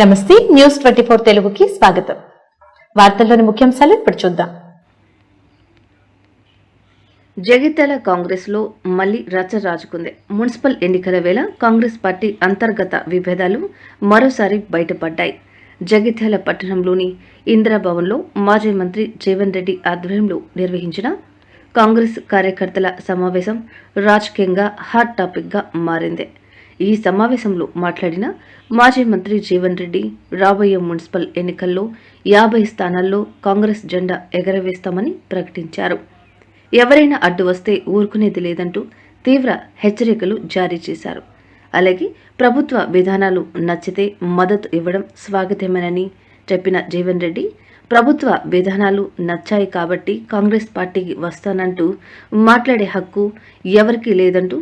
నమస్తే న్యూస్ 24 తెలుగుకి స్వాగతం. వార్తల్లోని ముఖ్యాంశాలు ఇప్పుడు చూద్దాం. జగిత్యాల కాంగ్రెస్ లో మళ్లీ రచ్చ రాజుకుంది. మున్సిపల్ ఎన్నికల వేళ కాంగ్రెస్ పార్టీ అంతర్గత విభేదాలు మరోసారి బయటపడ్డాయి. జగిత్యాల పట్టణంలోని ఇందిరాభవన్లో మాజీ మంత్రి జీవన్ రెడ్డి ఆధ్వర్యంలో నిర్వహించిన కాంగ్రెస్ కార్యకర్తల సమావేశం రాజకీయంగా హాట్ టాపిక్ గా మారింది. ఈ సమావేశంలో మాట్లాడిన మాజీ మంత్రి జీవన్ రెడ్డి రాబోయే మున్సిపల్ ఎన్నికల్లో 50 స్థానాల్లో కాంగ్రెస్ జెండా ఎగరవేస్తామని ప్రకటించారు. ఎవరైనా అడ్డు వస్తే ఊరుకునేది లేదంటూ తీవ్ర హెచ్చరికలు జారీ చేశారు. అలాగే ప్రభుత్వ విధానాలు నచ్చితే మద్దతు ఇవ్వడం స్వాగతమేనని చెప్పిన జీవన్ రెడ్డి ప్రభుత్వ విధానాలు నచ్చాయి కాబట్టి కాంగ్రెస్ పార్టీకి వస్తానంటూ మాట్లాడే హక్కు ఎవరికీ లేదంటూ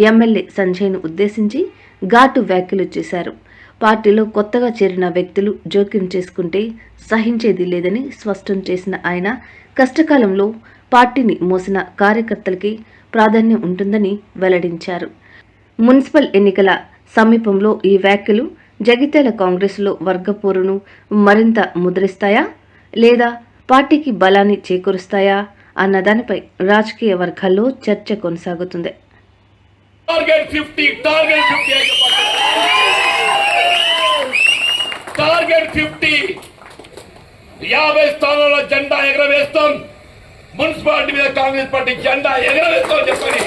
ఎమ్మెల్యే సంజయ్ను ఉద్దేశించి ఘాటు వ్యాఖ్యలు చేశారు. పార్టీలో కొత్తగా చేరిన వ్యక్తులు జోక్యం చేసుకుంటే సహించేది లేదని స్పష్టం చేసిన ఆయన కష్టకాలంలో పార్టీని మోసిన కార్యకర్తలకి ప్రాధాన్యం ఉంటుందని వెల్లడించారు. మున్సిపల్ ఎన్నికల సమీపంలో ఈ వ్యాఖ్యలు జగిత్యాల కాంగ్రెస్లో వర్గపోరును మరింత ముద్రిస్తాయా లేదా పార్టీకి బలాన్ని చేకూరుస్తాయా అన్న దానిపై రాజకీయ వర్గాల్లో చర్చ కొనసాగుతుంది. టార్గెట్ 50 50 స్థానాల్లో జెండా ఎగరవేస్తాం. మున్సిపాలిటీ మీద కాంగ్రెస్ పార్టీ జెండా ఎగరవేస్తాం చెప్పని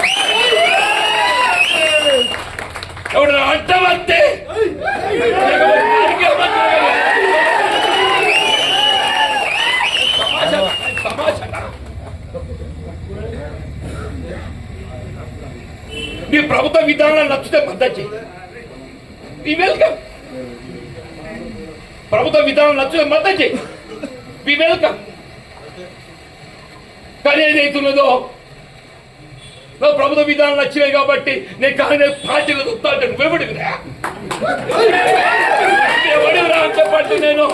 ఎవడన్నా అడ్డమస్తే మీ ప్రభుత్వ విధానాలు నచ్చితే మద్దతు చేయి, వెల్కమ్. ప్రభుత్వ విధానం నచ్చితే మద్దతు చేయి, వెల్కమ్. కానీ ఏదైతున్నదో ప్రభుత్వ విధానం నచ్చినాయి కాబట్టి నేను కాంగ్రెస్ పార్టీలో చూస్తాను. ఎవడిరా అని చెప్పండి. నేను